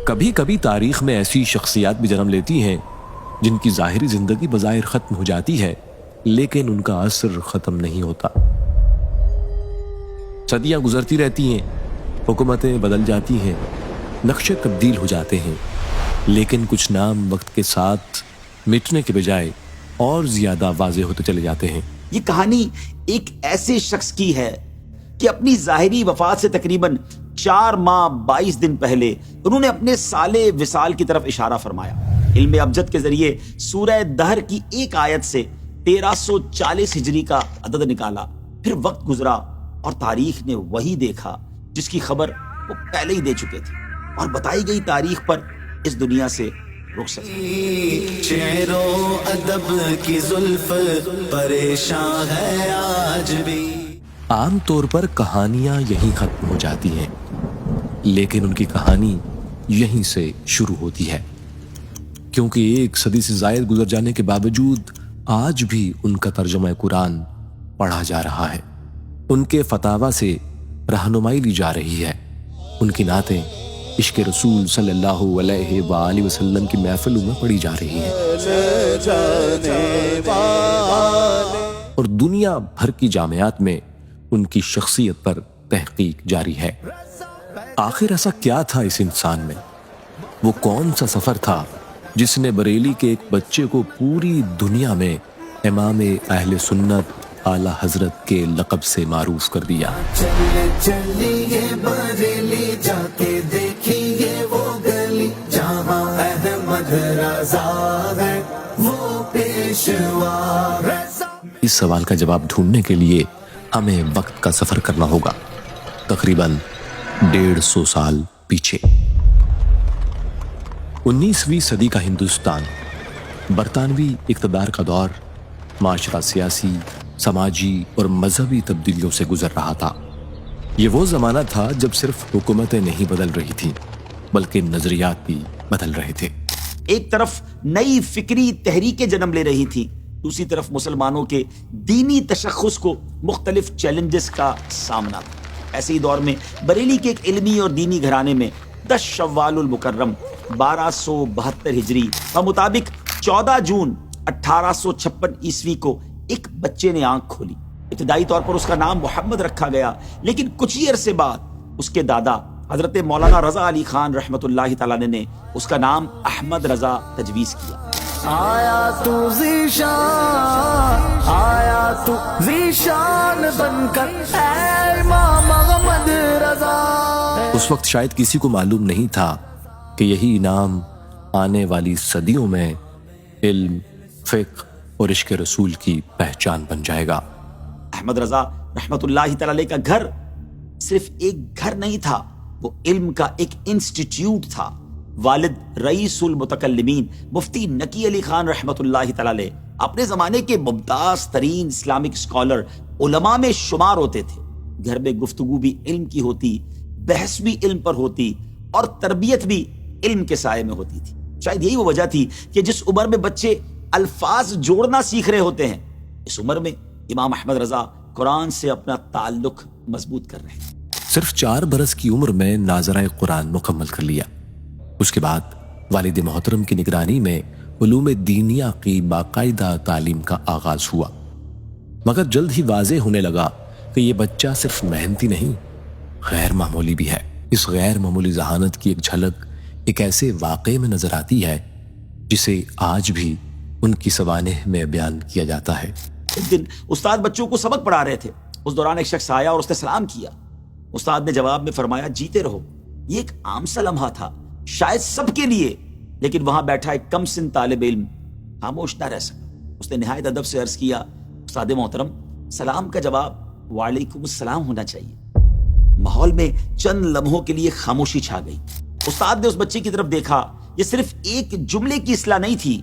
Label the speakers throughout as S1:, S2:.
S1: کبھی کبھی تاریخ میں ایسی شخصیات بھی جنم لیتی ہیں جن کی ظاہری زندگی بظاہر ختم ہو جاتی ہے، لیکن ان کا اثر ختم نہیں ہوتا۔ صدیاں گزرتی رہتی ہیں، حکومتیں بدل جاتی ہیں، نقشے تبدیل ہو جاتے ہیں، لیکن کچھ نام وقت کے ساتھ مٹنے کے بجائے اور زیادہ واضح ہوتے چلے جاتے ہیں۔
S2: یہ کہانی ایک ایسے شخص کی ہے کہ اپنی ظاہری وفات سے تقریباً 4 ماہ 22 دن پہلے انہوں نے اپنے سال وصال کی طرف اشارہ فرمایا۔ علم ابجد کے ذریعے سورہ دہر کی ایک آیت سے 1340 ہجری کا عدد نکالا، پھر وقت گزرا اور تاریخ نے وہی دیکھا جس کی خبر وہ پہلے ہی دے چکے تھے، اور بتائی گئی تاریخ پر اس دنیا سے رخصت۔
S3: شعر و ادب کی زلف پریشان ہے آج بھی۔
S1: عام طور پر کہانیاں یہیں ختم ہو جاتی ہیں، لیکن ان کی کہانی یہیں سے شروع ہوتی ہے، کیونکہ 1 صدی سے زائد گزر جانے کے باوجود آج بھی ان کا ترجمہ قرآن پڑھا جا رہا ہے، ان کے فتاوی سے رہنمائی لی جا رہی ہے، ان کی نعتیں عشق رسول صلی اللہ علیہ وآلہ وسلم کی محفلوں میں پڑھی جا رہی ہیں، اور دنیا بھر کی جامعات میں ان کی شخصیت پر تحقیق جاری ہے۔ آخر ایسا کیا تھا اس انسان میں؟ وہ کون سا سفر تھا جس نے بریلی کے ایک بچے کو پوری دنیا میں امام اہل سنت اعلی حضرت کے لقب سے معروف کر دیا؟
S3: چلیے بریلی جا کے دیکھیے وہ گلی جہاں احمد رضا ہے وہ پیشوا۔
S1: اس سوال کا جواب ڈھونڈنے کے لیے ہمیں وقت کا سفر کرنا ہوگا، تقریباً 150 سال پیچھے۔ 19ویں صدی کا ہندوستان برطانوی اقتدار کا دور معاشرہ سیاسی، سماجی اور مذہبی تبدیلیوں سے گزر رہا تھا۔ یہ وہ زمانہ تھا جب صرف حکومتیں نہیں بدل رہی تھیں بلکہ نظریات بھی بدل رہے تھے۔
S2: ایک طرف نئی فکری تحریکیں جنم لے رہی تھی، دوسری طرف مسلمانوں کے دینی تشخص کو مختلف چیلنجز کا سامنا تھا۔ ایسے ہی دور میں بریلی کے ایک علمی اور دینی گھرانے میں 10 شوال المکرم 1272 ہجری مطابق 14 جون 1856 عیسوی کو ایک بچے نے آنکھ کھولی۔ ابتدائی طور پر اس کا نام محمد رکھا گیا، لیکن کچھ ہی عرصے بعد اس کے دادا حضرت مولانا رضا علی خان رحمۃ اللہ تعالی نے اس کا نام احمد رضا تجویز کیا۔
S3: آیا تو ذیشان بن کر اے امام محمد رضا۔
S1: اس وقت شاید کسی کو معلوم نہیں تھا کہ یہی نام آنے والی صدیوں میں علم، فقہ اور عشق رسول کی پہچان بن جائے گا۔
S2: احمد رضا رحمۃ اللہ تعالی کا گھر صرف ایک گھر نہیں تھا، وہ علم کا ایک انسٹیٹیوٹ تھا۔ والد رئیس المتکلمین مفتی نقی علی خان رحمۃ اللہ تعالی اپنے زمانے کے ممتاز ترین اسلامک اسکالر علماء میں شمار ہوتے تھے۔ گھر میں گفتگو بھی علم کی ہوتی، بحث بھی علم پر ہوتی، اور تربیت بھی علم کے سائے میں ہوتی تھی۔ شاید یہی وہ وجہ تھی کہ جس عمر میں بچے الفاظ جوڑنا سیکھ رہے ہوتے ہیں، اس عمر میں امام احمد رضا قرآن سے اپنا تعلق مضبوط کر رہے ہیں۔
S1: صرف 4 برس کی عمر میں ناظرہ قرآن مکمل کر لیا۔ اس کے بعد والد محترم کی نگرانی میں علوم دینیہ کی باقاعدہ تعلیم کا آغاز ہوا، مگر جلد ہی واضح ہونے لگا کہ یہ بچہ صرف محنتی نہیں، غیر معمولی بھی ہے۔ اس غیر معمولی ذہانت کی ایک جھلک ایک ایسے واقعے میں نظر آتی ہے جسے آج بھی ان کی سوانح میں بیان کیا جاتا ہے۔
S2: ایک دن استاد بچوں کو سبق پڑھا رہے تھے، اس دوران ایک شخص آیا اور اس نے سلام کیا۔ استاد نے جواب میں فرمایا، جیتے رہو۔ یہ ایک عام سا لمحہ تھا، شاید سب کے لیے، لیکن وہاں بیٹھا ایک کم سن طالب علم خاموش نہ رہ سکا۔ اس نے نہایت ادب سے عرض کیا، استاد محترم، سلام کا جواب وعلیکم السلام ہونا چاہیے۔ ماحول میں چند لمحوں کے لیے خاموشی چھا گئی۔ استاد نے اس بچے کی طرف دیکھا۔ یہ صرف ایک جملے کی اصلاح نہیں تھی،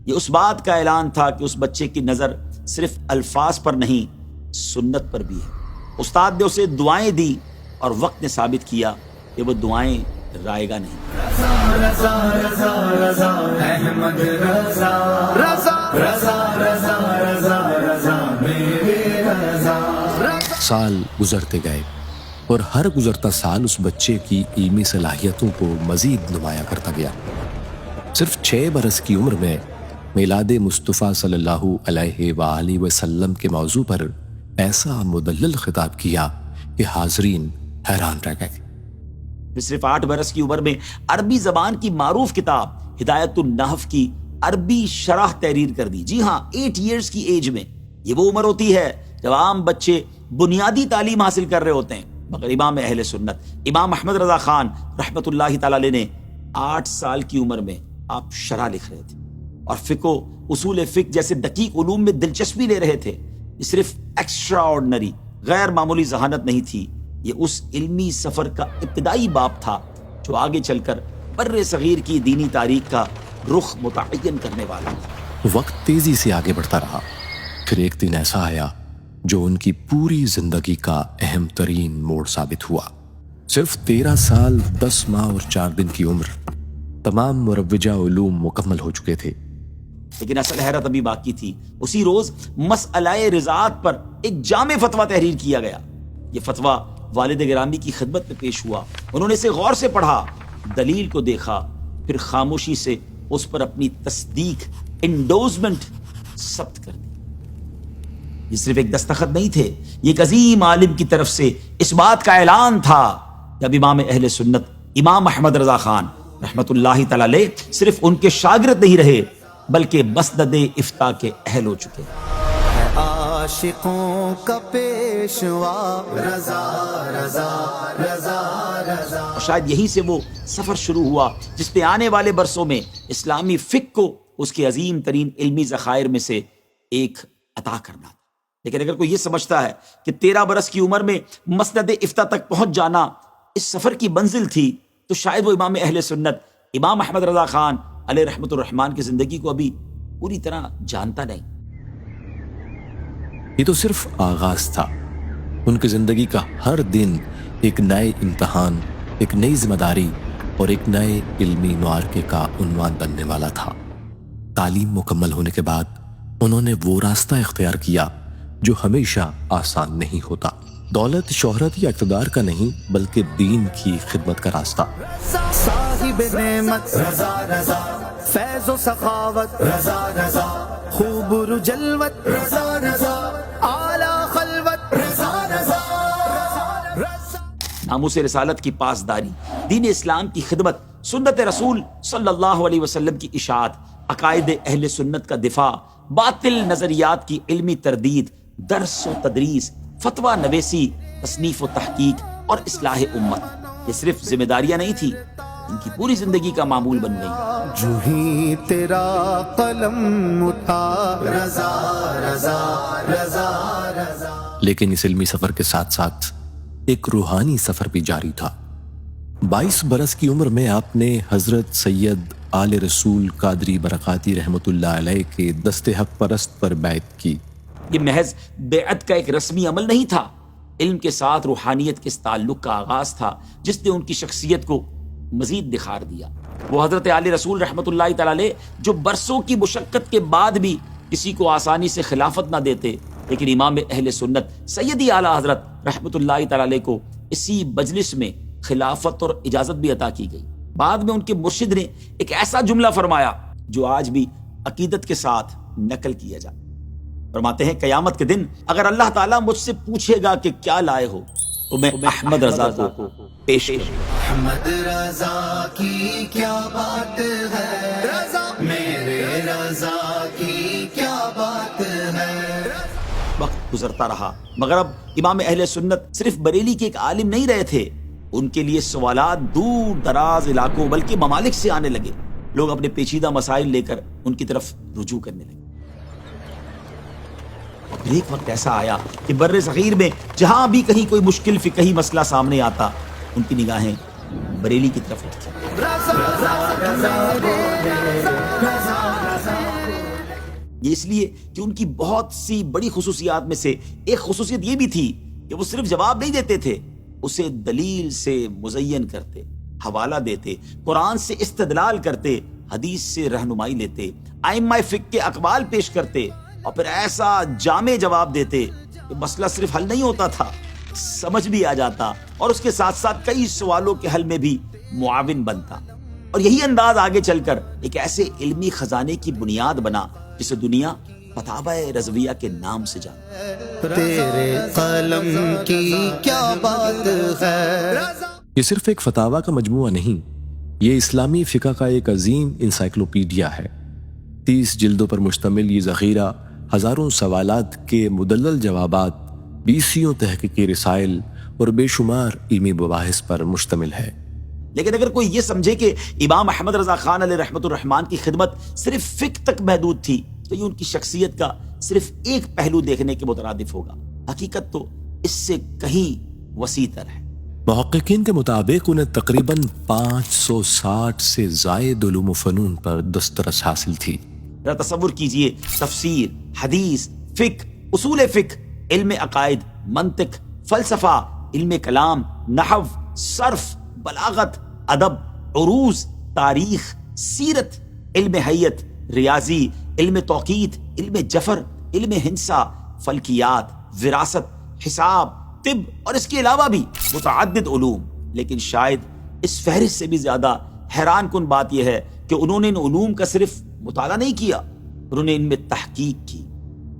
S2: یہ اس بات کا اعلان تھا کہ اس بچے کی نظر صرف الفاظ پر نہیں، سنت پر بھی ہے۔ استاد نے اسے دعائیں دی اور وقت نے ثابت کیا کہ وہ دعائیں رائے گا نہیں۔
S3: رضا رضا رضا رضا احمد رضا رضا رضا رضا رضا رضا میرے رضا۔
S1: سال گزرتے گئے اور ہر گزرتا سال اس بچے کی علمی صلاحیتوں کو مزید نمایاں کرتا گیا۔ صرف 6 برس کی عمر میں میلاد مصطفیٰ صلی اللہ علیہ وآلہ وسلم کے موضوع پر ایسا مدلل خطاب کیا کہ حاضرین حیران رہ گئے۔
S2: صرف 8 برس کی عمر میں عربی زبان کی معروف کتاب ہدایت النحو کی عربی شرح تحریر کر دی۔ جی ہاں، 8 ایئرز کی ایج میں۔ یہ وہ عمر ہوتی ہے جب عام بچے بنیادی تعلیم حاصل کر رہے ہوتے ہیں، مگر امام اہل سنت امام احمد رضا خان رحمۃ اللہ تعالی علیہ نے 8 سال کی عمر میں آپ شرح لکھ رہے تھے اور فقہ و اصول فقہ جیسے دقیق علوم میں دلچسپی لے رہے تھے۔ یہ صرف ایکسٹرا آرڈنری غیر معمولی ذہانت نہیں تھی، یہ اس علمی سفر کا ابتدائی باب تھا جو آگے چل کر بر صغیر کی دینی تاریخ کا رخ متعین کرنے والا تھا۔
S1: وقت تیزی سے آگے بڑھتا رہا، پھر ایک دن ایسا آیا جو ان کی پوری زندگی کا اہم ترین موڑ ثابت ہوا۔ صرف 13 سال 10 ماہ اور 4 دن کی عمر، تمام مروجہ علوم مکمل ہو چکے تھے،
S2: لیکن اصل حیرت ابھی باقی تھی۔ اسی روز مسئلہ رضاعت پر ایک جامع فتویٰ تحریر کیا گیا۔ یہ فتویٰ والد گرامی کی خدمت میں پیش ہوا، انہوں نے اسے غور سے پڑھا، دلیل کو دیکھا، پھر خاموشی سے اس پر اپنی تصدیق انڈوزمنٹ ثبت کر دی۔ یہ صرف ایک دستخط نہیں تھے، یہ ایک عظیم عالم کی طرف سے اس بات کا اعلان تھا جب امام اہل سنت امام احمد رضا خان رحمت اللہ تعالی علیہ صرف ان کے شاگرد نہیں رہے بلکہ مسند افتاء کے اہل ہو چکے۔
S3: عاشقوں کا پیشوا رضا رضا رضا رضا،
S2: اور شاید یہیں سے وہ سفر شروع ہوا جس پہ آنے والے برسوں میں اسلامی فقہ کو اس کے عظیم ترین علمی ذخائر میں سے ایک عطا کرنا تھا۔ لیکن اگر کوئی یہ سمجھتا ہے کہ 13 برس کی عمر میں مسند افتاء تک پہنچ جانا اس سفر کی منزل تھی، تو شاید وہ امام اہل سنت امام احمد رضا خان علیہ رحمت الرحمان کی زندگی کو ابھی پوری طرح جانتا نہیں۔
S1: یہ تو صرف آغاز تھا، ان کی زندگی کا ہر دن ایک نئے امتحان، ایک نئی ذمہ داری اور ایک نئے علمی معرکے کا عنوان بننے والا تھا۔ تعلیم مکمل ہونے کے بعد انہوں نے وہ راستہ اختیار کیا جو ہمیشہ آسان نہیں ہوتا، دولت، شہرت یا اقتدار کا نہیں بلکہ دین کی خدمت کا راستہ۔
S3: صاحب نعمت رضا رضا، فیض و سخاوت رضا رضا، خوب رو جلوت رضا رضا، اعلی خلوت رضا رضا رضا۔
S2: ناموس رسالت کی پاسداری، دین اسلام کی خدمت، سنت رسول صلی اللہ علیہ وسلم کی اشاعت، عقائد اہل سنت کا دفاع، باطل نظریات کی علمی تردید، درس و تدریس، فتویٰ نویسی، تصنیف و تحقیق اور اصلاح امت، یہ صرف ذمہ داریاں نہیں تھی، ان کی پوری زندگی کا معمول بن گئی۔
S3: جو ہی تیرا قلم اٹھا رضا رضا رضا رضا۔
S1: لیکن اس علمی سفر کے ساتھ ساتھ ایک روحانی سفر بھی جاری تھا۔ 22 برس کی عمر میں آپ نے حضرت سید آل رسول قادری برکاتی رحمت اللہ علیہ کے دست حق پرست پر بیعت کی۔
S2: یہ محض بیعت کا ایک رسمی عمل نہیں تھا، علم کے ساتھ روحانیت کے اس تعلق کا آغاز تھا جس نے ان کی شخصیت کو مزید نکھار دیا۔ وہ حضرت آل رسول رحمت اللہ تعالی علیہ جو برسوں کی مشقت کے بعد بھی کسی کو آسانی سے خلافت نہ دیتے، لیکن امام اہل سنت سیدی اعلیٰ حضرت رحمت اللہ تعالی علیہ کو اسی مجلس میں خلافت اور اجازت بھی عطا کی گئی۔ بعد میں ان کے مرشد نے ایک ایسا جملہ فرمایا جو آج بھی عقیدت کے ساتھ نقل کیا جاتا۔ فرماتے ہیں قیامت کے دن اگر اللہ تعالیٰ مجھ سے پوچھے گا کہ کیا لائے ہو تو میں احمد رضا کو پیش کروں۔
S3: احمد رضا کی کیا بات ہے رضا، میرے رضا کی کیا بات ہے۔
S2: وقت گزرتا رہا مگر اب امام اہل سنت صرف بریلی کے ایک عالم نہیں رہے تھے، ان کے لیے سوالات دور دراز علاقوں بلکہ ممالک سے آنے لگے۔ لوگ اپنے پیچیدہ مسائل لے کر ان کی طرف رجوع کرنے لگے۔ پھر ایک وقت ایسا آیا کہ بر صغیر میں جہاں بھی کہیں کوئی مشکل فقہی مسئلہ سامنے آتا ان کی نگاہیں بریلی کی طرف اٹھتی۔ یہ اس لیے کہ ان کی بہت سی بڑی خصوصیات میں سے ایک خصوصیت یہ بھی تھی کہ وہ صرف جواب نہیں دیتے تھے، اسے دلیل سے مزین کرتے، حوالہ دیتے، قرآن سے استدلال کرتے، حدیث سے رہنمائی لیتے، ائمہ فقہ کے اقوال پیش کرتے اور پھر ایسا جامع جواب دیتے کہ مسئلہ صرف حل نہیں ہوتا تھا سمجھ بھی آ جاتا اور اس کے ساتھ ساتھ کئی سوالوں کے حل میں بھی معاون بنتا، اور یہی انداز آگے چل کر ایک ایسے علمی خزانے کی بنیاد بنا جسے دنیا فتاوی رضویہ کے نام سے جانتی۔
S3: تیرے قلم کی کیا بات ہے۔
S1: یہ صرف ایک فتاوی کا مجموعہ نہیں، یہ اسلامی فقہ کا ایک عظیم انسائکلوپیڈیا ہے۔ 30 جلدوں پر مشتمل یہ ذخیرہ ہزاروں سوالات کے مدلل جوابات، 20 تحقیقی رسائل اور بے شمار علمی مباحث پر مشتمل ہے۔
S2: لیکن اگر کوئی یہ سمجھے کہ امام احمد رضا خان علیہ رحمت الرحمن کی خدمت صرف فقہ تک محدود تھی تو یہ ان کی شخصیت کا صرف ایک پہلو دیکھنے کے مترادف ہوگا۔ حقیقت تو اس سے کہیں وسیع تر ہے۔
S1: محققین کے مطابق انہیں تقریباً 560 سے زائد علوم و فنون پر دسترس حاصل تھی۔
S2: ذرا تصور کیجئے، تفسیر، حدیث، فقہ، اصول فقہ، علم عقائد، منطق، فلسفہ، علم کلام، نحو، صرف، بلاغت، ادب، عروض، تاریخ، سیرت، علم حیت، ریاضی، علم توقیت، علم جفر، علم ہندسہ، فلکیات، وراثت، حساب، طب اور اس کے علاوہ بھی متعدد علوم۔ لیکن شاید اس فہرست سے بھی زیادہ حیران کن بات یہ ہے کہ انہوں نے ان علوم کا صرف مطالعہ نہیں کیا، انہوں نے ان میں تحقیق کی،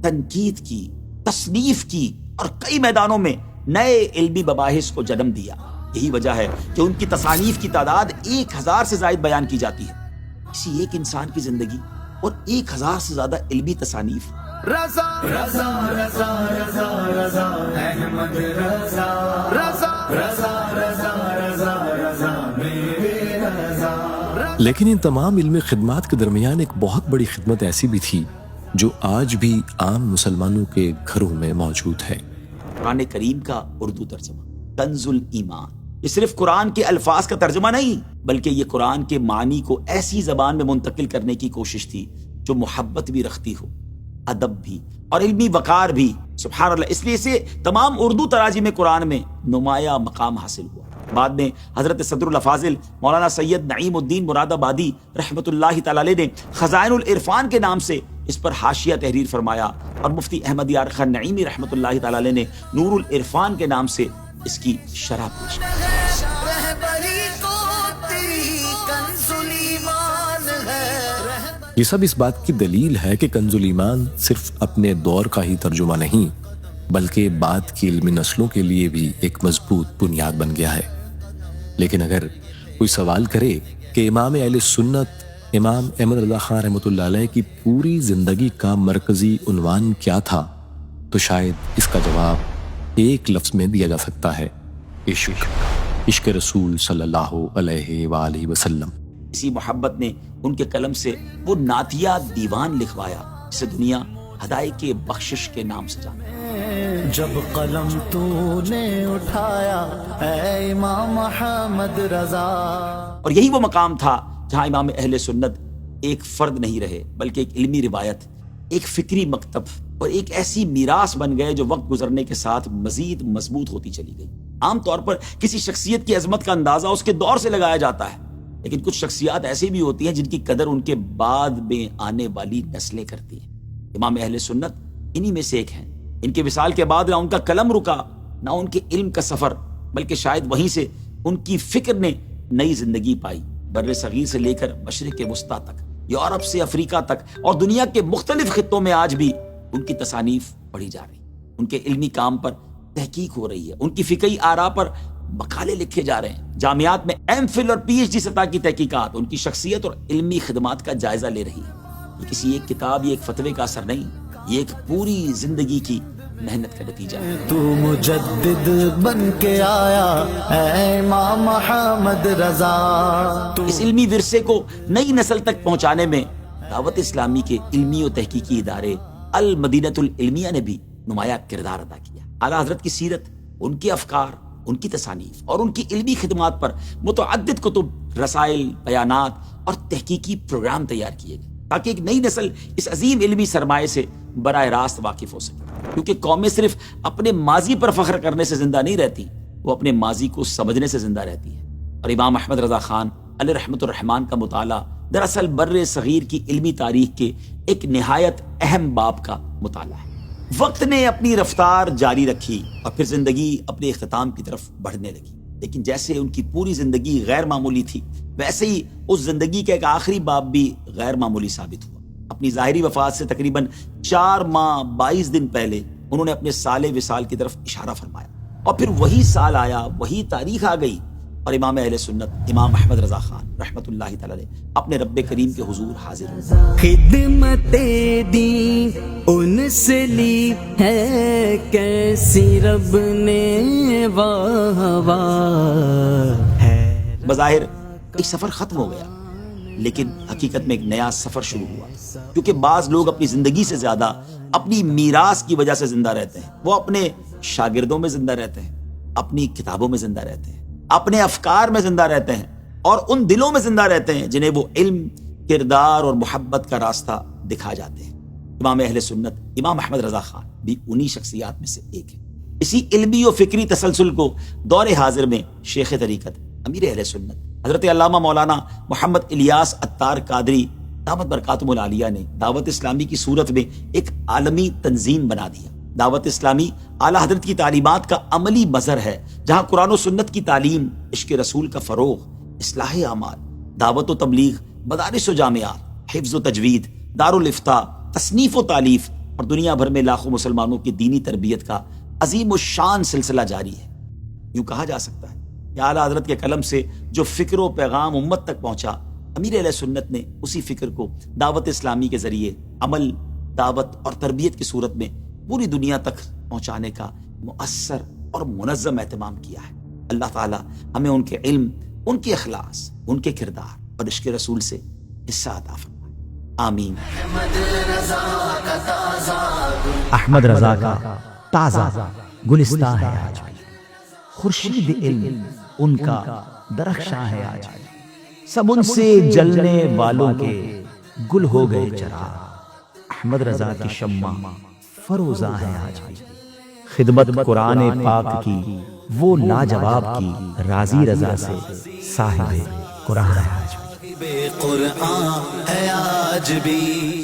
S2: تنقید کی، تصنیف کی اور کئی میدانوں میں نئے علمی مباحث کو جنم دیا۔ یہی وجہ ہے کہ ان کی تصانیف کی تعداد 1000 سے زائد بیان کی جاتی ہے۔ کسی ایک انسان کی زندگی اور 1000 سے زیادہ علمی تصانیف۔
S3: رضا رضا رضا رضا رضا احمد رضا رضا رضا رضا رضا رضا میرے رضا۔
S1: لیکن ان تمام علمی خدمات کے درمیان ایک بہت بڑی خدمت ایسی بھی تھی جو آج بھی عام مسلمانوں کے گھروں میں موجود ہے۔
S2: قرآن کریم کا اردو ترجمہ کنز الایمان۔ یہ صرف قرآن کے الفاظ کا ترجمہ نہیں بلکہ یہ قرآن کے معنی کو ایسی زبان میں منتقل کرنے کی کوشش تھی جو محبت بھی رکھتی ہو، ادب بھی اور علمی وقار بھی۔ سبحان اللہ، اس لیے اسے تمام اردو تراجم قرآن میں نمایاں مقام حاصل ہوا۔ بعد میں حضرت صدر الافاضل مولانا سید نعیم الدین مراد آبادی رحمۃ اللہ تعالی علیہ نے خزائن العرفان کے نام سے اس پر حاشیہ تحریر فرمایا، اور مفتی احمد یار خان نعیمی رحمۃ اللہ تعالی علیہ نے نور العرفان کے نام سے اس کی شرح پیش کی۔
S1: یہ سب اس بات کی دلیل ہے کہ کنز الایمان صرف اپنے دور کا ہی ترجمہ نہیں بلکہ بعد کی علمی نسلوں کے لیے بھی ایک مضبوط بنیاد بن گیا ہے۔ لیکن اگر کوئی سوال کرے کہ امام اہل سنت امام احمد رضا خان رحمۃ اللہ علیہ کی پوری زندگی کا مرکزی عنوان کیا تھا تو شاید اس کا جواب ایک لفظ میں دیا جا سکتا ہے: عشق، عشق رسول صلی اللہ علیہ وآلہ وسلم۔
S2: اسی محبت نے ان کے قلم سے وہ نعتیہ دیوان لکھوایا جسے دنیا ہدایت کے بخشش کے نام سے جانتی ہے۔
S3: جب قلم تو نے اٹھایا اے امام محمد رضا۔
S2: اور یہی وہ مقام تھا جہاں امام اہل سنت ایک فرد نہیں رہے بلکہ ایک علمی روایت، ایک فکری مکتب اور ایک ایسی میراث بن گئے جو وقت گزرنے کے ساتھ مزید مضبوط ہوتی چلی گئی۔ عام طور پر کسی شخصیت کی عظمت کا اندازہ اس کے دور سے لگایا جاتا ہے، لیکن کچھ شخصیات ایسی بھی ہوتی ہیں جن کی قدر ان کے بعد میں آنے والی نسلیں کرتی ہیں۔ امام اہل سنت انہی میں سے ایک ہیں۔ ان کے وصال کے بعد نہ ان کا قلم رکا نہ ان کے علم کا سفر، بلکہ شاید وہیں سے ان کی فکر نے نئی زندگی پائی۔ بر صغیر سے لے کر مشرق وسطیٰ تک، یورپ سے افریقہ تک اور دنیا کے مختلف خطوں میں آج بھی ان کی تصانیف پڑھی جا رہی، ان کے علمی کام پر تحقیق ہو رہی ہے، ان کی فقہی آراء پر مقالے لکھے جا رہے ہیں، جامعات میں ایم فل اور پی ایچ ڈی سطح کی تحقیقات ان کی شخصیت اور علمی خدمات کا جائزہ لے رہی ہے۔ یہ کسی ایک کتاب یا ایک فتوے کا اثر نہیں، یہ ایک پوری زندگی کی محنت کا نتیجہ ہے۔
S3: تو مجدد بن کے آیا اے امام محمد رضا۔
S2: اس علمی ورثے کو نئی نسل تک پہنچانے میں دعوت اسلامی کے علمی و تحقیقی ادارے المدینۃ العلمیہ نے بھی نمایاں کردار ادا کیا۔ اعلیٰ حضرت کی سیرت، ان کے افکار، ان کی تصانیف اور ان کی علمی خدمات پر متعدد کتب، رسائل، بیانات اور تحقیقی پروگرام تیار کیے گئے تاکہ ایک نئی نسل اس عظیم علمی سرمایہ سے براہ راست واقف ہو سکے، کیونکہ قومیں صرف اپنے ماضی پر فخر کرنے سے زندہ نہیں رہتی، وہ اپنے ماضی کو سمجھنے سے زندہ رہتی ہے۔ اور امام احمد رضا خان علیہ رحمۃ الرحمان کا مطالعہ دراصل بر صغیر کی علمی تاریخ کے ایک نہایت اہم باب کا مطالعہ ہے۔ وقت نے اپنی رفتار جاری رکھی اور پھر زندگی اپنے اختتام کی طرف بڑھنے لگی، لیکن جیسے ان کی پوری زندگی غیر معمولی تھی ویسے ہی اس زندگی کا ایک آخری باب بھی غیر معمولی ثابت ہوا۔ اپنی ظاہری وفات سے تقریباً 4 ماہ 22 دن پہلے انہوں نے اپنے سال وصال کی طرف اشارہ فرمایا، اور پھر وہی سال آیا، وہی تاریخ آ گئی، اور امام اہل سنت امام احمد رضا خان رحمۃ اللہ تعالی علیہ اپنے رب کریم کے حضور حاضر ہوئے۔
S3: خدمت دین ان سے لی ہے کیسی رب نے واہ واہ ہے۔
S2: بظاہر ایک سفر ختم ہو گیا، لیکن حقیقت میں ایک نیا سفر شروع ہوا، کیونکہ بعض لوگ اپنی زندگی سے زیادہ اپنی میراث کی وجہ سے زندہ رہتے ہیں۔ وہ اپنے شاگردوں میں زندہ رہتے ہیں، اپنی کتابوں میں زندہ رہتے ہیں، اپنے افکار میں زندہ رہتے ہیں، اور ان دلوں میں زندہ رہتے ہیں جنہیں وہ علم، کردار اور محبت کا راستہ دکھا جاتے ہیں۔ امام اہل سنت امام احمد رضا خان بھی انہی شخصیات میں سے ایک ہے۔ اسی علمی و فکری تسلسل کو دور حاضر میں شیخ طریقت امیر اہل سنت حضرت علامہ مولانا محمد الیاس عطار قادری دامت برکاتہم العالیہ نے دعوت اسلامی کی صورت میں ایک عالمی تنظیم بنا دیا۔ دعوت اسلامی اعلیٰ حضرت کی تعلیمات کا عملی مظہر ہے، جہاں قرآن و سنت کی تعلیم، عشق رسول کا فروغ، اصلاح اعمال، دعوت و تبلیغ، مدارس و جامعات، حفظ و تجوید، دارالافتاء، تصنیف و تالیف اور دنیا بھر میں لاکھوں مسلمانوں کی دینی تربیت کا عظیم الشان سلسلہ جاری ہے۔ یوں کہا جا سکتا ہے کہ اعلیٰ حضرت کے قلم سے جو فکر و پیغام امت تک پہنچا، امیر اہل سنت نے اسی فکر کو دعوت اسلامی کے ذریعے عمل، دعوت اور تربیت کی صورت میں پوری دنیا تک پہنچانے کا مؤثر اور منظم اہتمام کیا ہے۔ اللہ تعالی ہمیں ان کے علم، ان کے اخلاص، ان کے کردار اور عشق رسول سے حصہ عطا فرمائے، آمین۔
S4: احمد رضا کا تازہ گلستاں ہے آج بھی، خورشید علم ان کا درخشاں ہے آج بھی، سب ان سے جلنے والوں کے گل ہو گئے چراغ، احمد رضا کی شمع فروزاں ہے آج بھی، خدمت قرآن پاک کی وہ لاجواب کی راضی رضا سے صاحب قرآن ہے آج بھی۔
S3: قرآن ہے آج بھی